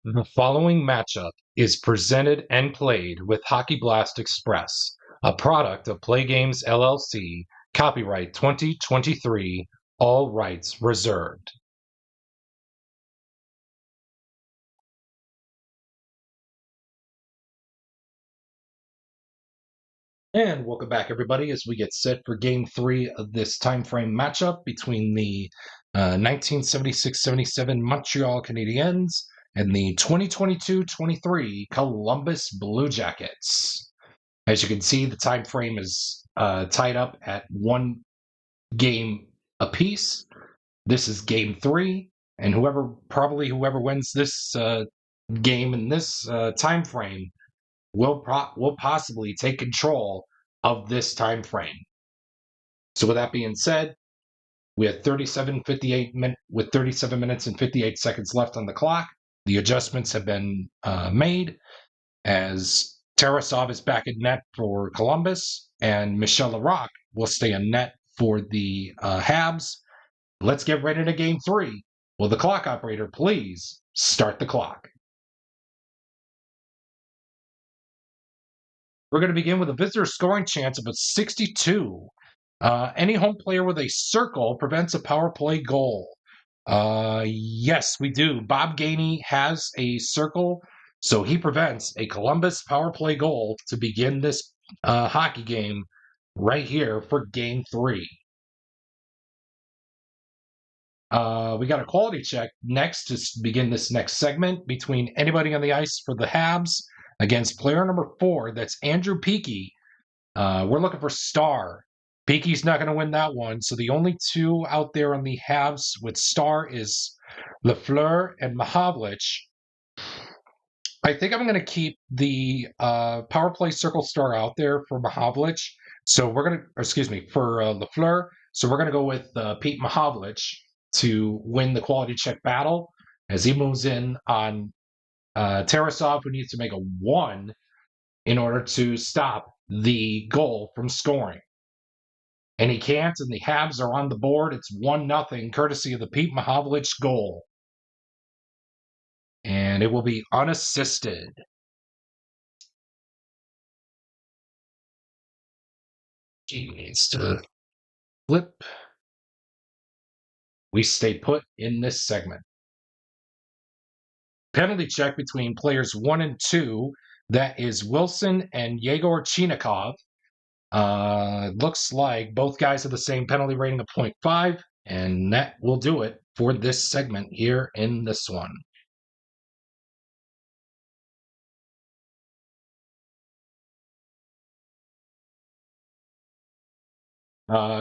The following matchup is presented and played with Hockey Blast Express, a product of Play Games LLC, copyright 2023, all rights reserved. And welcome back, everybody, as we get set for Game 3 of this time frame matchup between the 1976-77 Montreal Canadiens and the 2022-23 Columbus Blue Jackets. As you can see, the time frame is tied up at one game apiece. This is Game 3, and whoever wins this game in this time frame will possibly take control of this time frame. So with that being said, we have 37 minutes and 58 seconds left on the clock. The adjustments have been made as Tarasov is back in net for Columbus, and Michel Larocque will stay in net for the Habs. Let's get ready to Game 3. Will the clock operator please start the clock? We're going to begin with a visitor scoring chance of a 62. Any home player with a circle prevents a power play goal. Yes, we do. Bob Gainey has a circle, so he prevents a Columbus power play goal to begin this hockey game right here for Game 3. We got a quality check next to begin this next segment between anybody on the ice for the Habs against player number 4. That's Andrew Peaky. We're looking for Star. Peaky's not going to win that one. So the only two out there on the Habs with Star is Lafleur and Mahavlich. I think I'm going to keep the power play circle star out there for Mahavlich. So we're going to, for Lafleur. So we're going to go with Pete Mahavlich to win the quality check battle as he moves in on Tarasov, who needs to make a 1 in order to stop the goal from scoring. And he can't, and the Habs are on the board. It's 1-0, courtesy of the Pete Mahavlich goal. And it will be unassisted. He needs to flip. We stay put in this segment. Penalty check between players 1 and 2. That is Wilson and Yegor Chinakov. Looks like both guys have the same penalty rating of 0.5, and that will do it for this segment here in this one.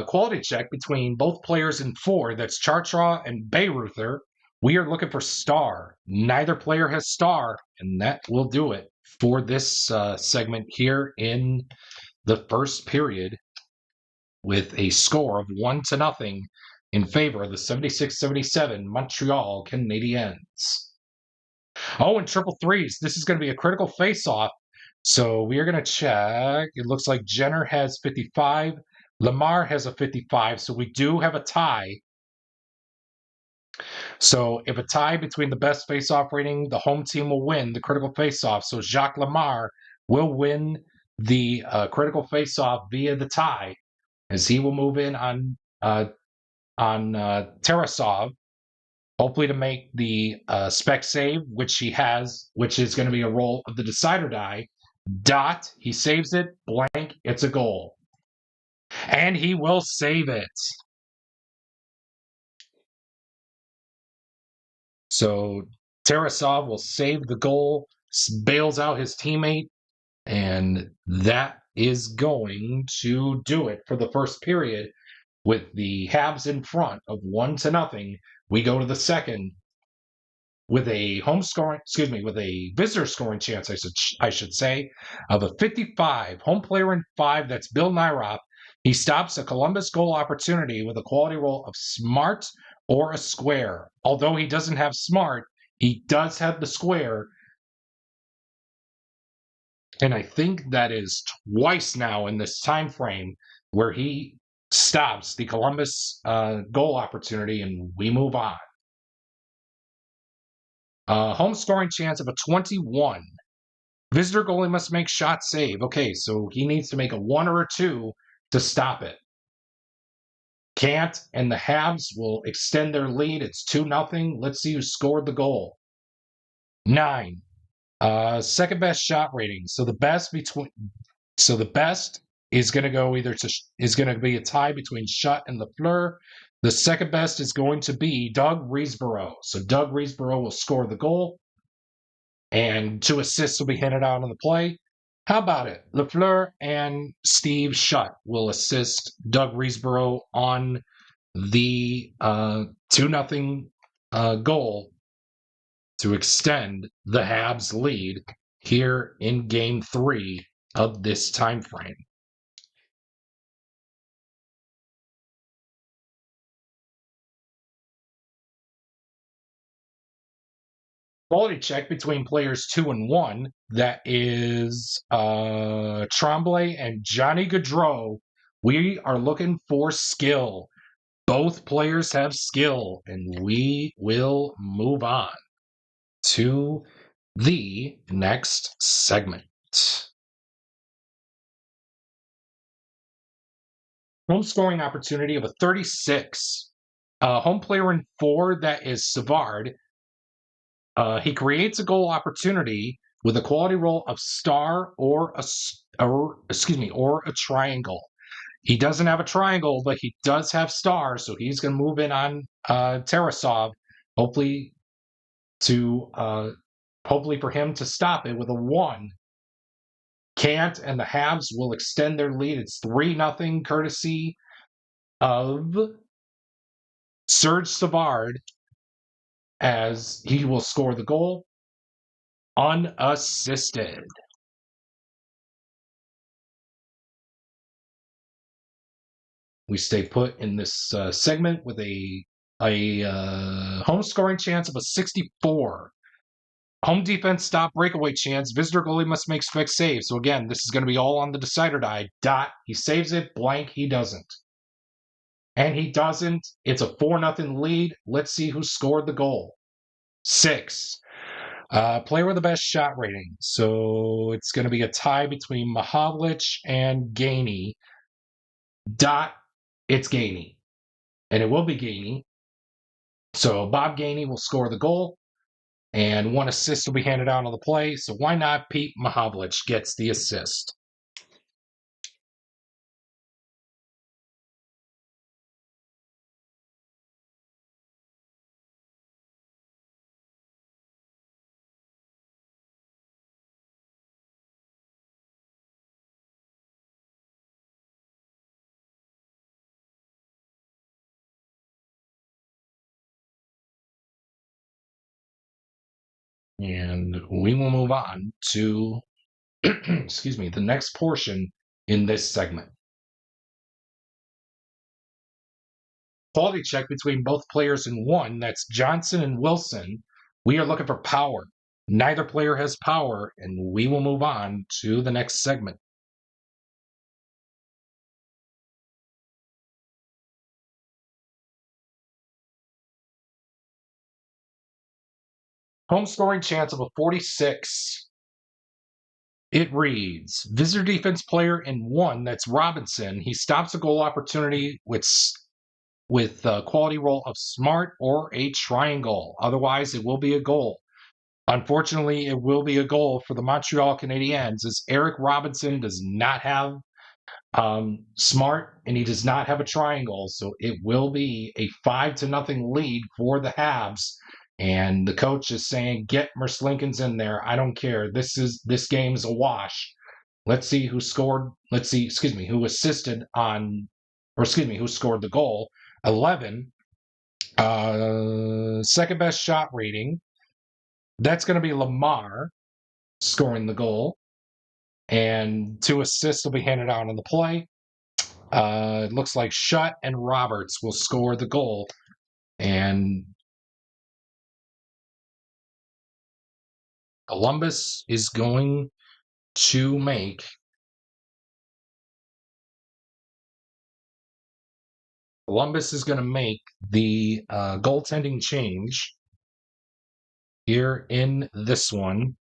Quality check between both players in 4. That's Chartraw and Bayreuther. We are looking for Star. Neither player has Star, and that will do it for this segment here in the first period with a score of 1-0 in favor of the 76-77 Montreal Canadiens. Oh, and triple threes. This is going to be a critical face-off. So we are going to check. It looks like Jenner has 55. Lamar has a 55, so we do have a tie. So if a tie between the best face-off rating, the home team will win the critical face-off. So Jacques Lamar will win the critical face-off via the tie, as he will move in on Tarasov, hopefully to make the spec save, which he has, which is going to be a roll of the decider die. Dot, he saves it, blank, it's a goal. And he will save it. So Tarasov will save the goal, bails out his teammate, and that is going to do it for the first period. With the Habs in front of 1-0, we go to the second with a visitor scoring chance, I should say, of a 55. Home player in 5, that's Bill Nyrop. He stops a Columbus goal opportunity with a quality roll of Smart or a Square. Although he doesn't have Smart, he does have the Square. And I think that is twice now in this time frame where he stops the Columbus goal opportunity, and we move on. Home scoring chance of a 21. Visitor goalie must make shot save. Okay, so he needs to make a 1 or a 2 to stop it. Can't, and the Habs will extend their lead. It's 2-0. Let's see who scored the goal. 9. Second best shot rating. So the best is going to go is going to be a tie between Shutt and Lafleur. The second best is going to be Doug Riesborough. So Doug Riesborough will score the goal, and 2 assists will be handed out on the play. How about it? Lafleur and Steve Shutt will assist Doug Riesborough on the 2-0 goal to extend the Habs lead here in Game 3 of this time frame. Quality check between players 2 and 1. That is Tremblay and Johnny Gaudreau. We are looking for skill. Both players have skill, and we will move on to the next segment. Home scoring opportunity of a 36. Home player in 4, that is Savard. He creates a goal opportunity with a quality roll of star or a triangle. He doesn't have a triangle, but he does have stars, so he's going to move in on Tarasov, hopefully for him to stop it with a 1. Can't, and the Habs will extend their lead. It's 3-0, courtesy of Serge Savard, as he will score the goal unassisted. We stay put in this segment with a home scoring chance of a 64. Home defense stop breakaway chance. Visitor goalie must make fixed save. So again, this is going to be all on the decider die. Dot. He saves it. Blank. He doesn't. And he doesn't. It's a 4-0 lead. Let's see who scored the goal. 6. Player with the best shot rating. So it's going to be a tie between Mahavlich and Gainey. Dot. It's Gainey. And it will be Gainey. So Bob Gainey will score the goal, and 1 assist will be handed out on the play. So why not Pete Mahavlich gets the assist? And we will move on to the next portion in this segment. Quality check between both players in 1. That's Johnson and Wilson. We are looking for power. Neither player has power, and we will move on to the next segment. Home scoring chance of a 46. It reads, visitor defense player in 1, that's Robinson. He stops a goal opportunity with quality roll of smart or a triangle. Otherwise, it will be a goal. Unfortunately, it will be a goal for the Montreal Canadiens, as Eric Robinson does not have smart, and he does not have a triangle. So it will be a 5-0 lead for the Habs. And the coach is saying, get Merslinkins in there. I don't care. This game's a wash. Let's see who scored. Who assisted on, who scored the goal. 11. Second best shot rating. That's going to be Lamar scoring the goal. And 2 assists will be handed out on the play. It looks like Shutt and Roberts will score the goal. And Columbus is going to make the goaltending change here in this one.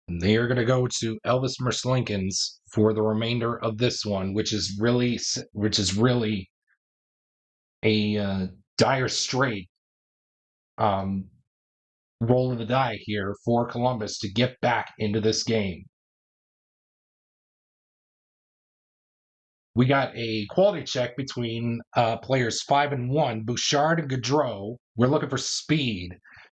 They are going to go to Elvis Merzlikins for the remainder of this one, which is really a dire straight um, roll of the die here for Columbus to get back into this game. We got a quality check between players 5 and 1, Bouchard and Gaudreau. We're looking for speed.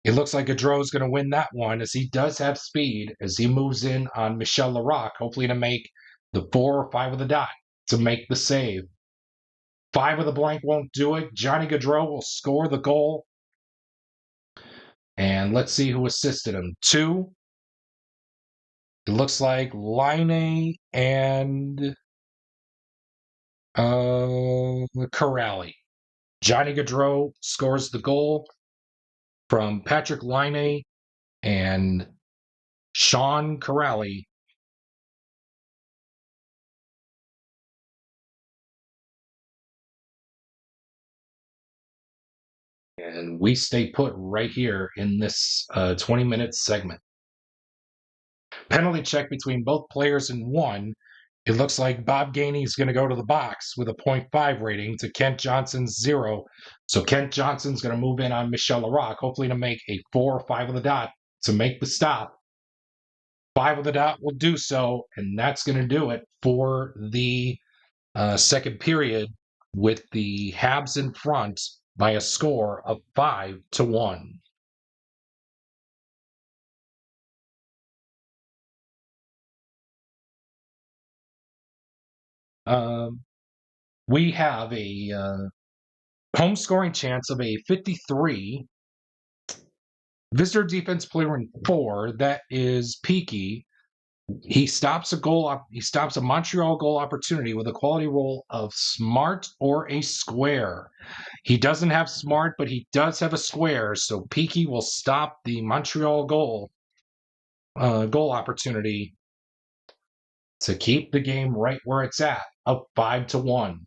It looks like Gaudreau is going to win that one, as he does have speed, as he moves in on Michel Larocque, hopefully to make the 4 or 5 of the die to make the save. 5 of the blank won't do it. Johnny Gaudreau will score the goal. And let's see who assisted him. 2. It looks like Laine and Corrali. Johnny Gaudreau scores the goal from Patrick Laine and Sean Corrali. And we stay put right here in this 20-minute segment. Penalty check between both players in 1. It looks like Bob Gainey is going to go to the box with a 0.5 rating to Kent Johnson's 0. So Kent Johnson's going to move in on Michel Larocque, hopefully to make a 4 or 5 of the dot to make the stop. 5 of the dot will do so, and that's going to do it for the second period, with the Habs in front by a score of 5-1. We have a home scoring chance of a 53. Visitor defense player in 4, that is Peaky. He stops a Montreal goal opportunity with a quality roll of smart or a square. He doesn't have smart, but he does have a square, so Peaky will stop the Montreal goal opportunity to keep the game right where it's at, up 5-1.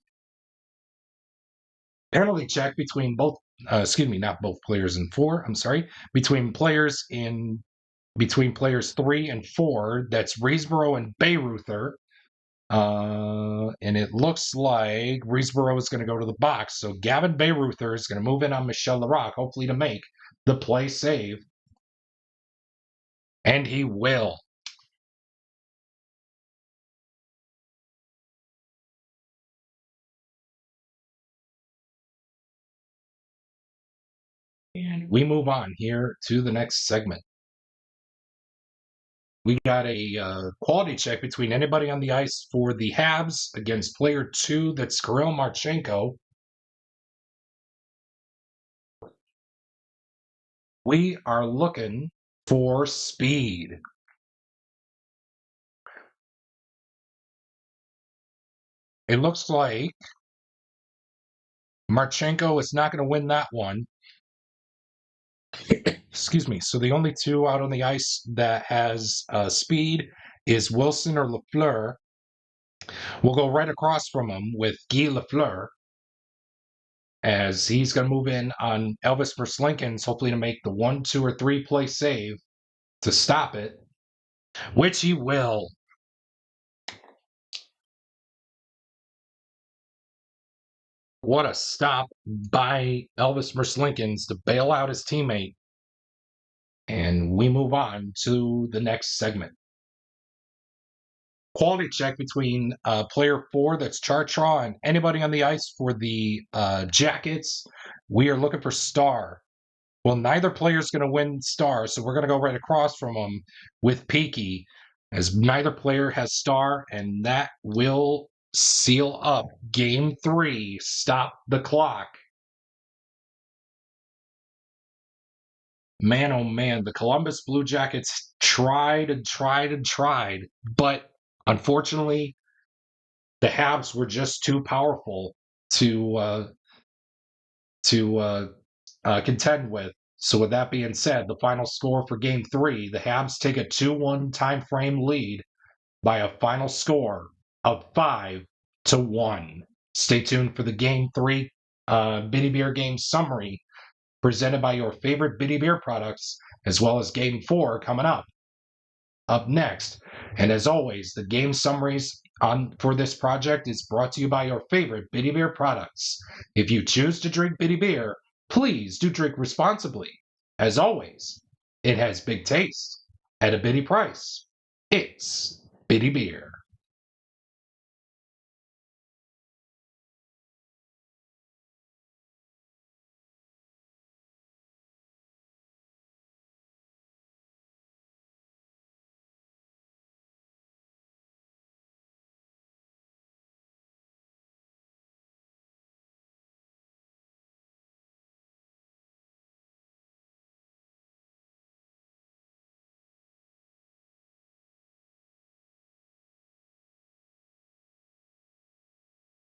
Penalty check between both, not both players in 4. I'm sorry, between players 3 and 4. That's Riesborough and Bayreuther. And it looks like Riesborough is going to go to the box. So Gavin Bayreuther is going to move in on Michel Larocque, hopefully to make the play save. And he will. And we move on here to the next segment. We got a quality check between anybody on the ice for the Habs against player 2, that's Kirill Marchenko. We are looking for speed. It looks like Marchenko is not going to win that one. Excuse me. So the only 2 out on the ice that has speed is Wilson or Lafleur. We'll go right across from him with Guy Lafleur, as he's going to move in on Elvis Merzlikins, hopefully to make the 1, 2, or 3 play save to stop it, which he will. What a stop by Elvis Merzlikins to bail out his teammate. And we move on to the next segment. Quality check between player 4, that's Chartraw, and anybody on the ice for the Jackets. We are looking for star. Well, neither player is going to win star, so we're going to go right across from them with Peaky, as neither player has star, and that will seal up Game 3. Stop the clock. Man, oh man, the Columbus Blue Jackets tried and tried and tried, but unfortunately, the Habs were just too powerful to contend with. So with that being said, the final score for Game 3, the Habs take a 2-1 time frame lead by a final score of 5-1. Stay tuned for the Game 3 Bitty Beer game summary presented by your favorite Bitty Beer products, as well as Game 4 coming up next. And as always, the game summaries for this project is brought to you by your favorite Bitty Beer products. If you choose to drink Bitty Beer, please do drink responsibly. As always, it has big taste at a bitty price. It's Bitty Beer.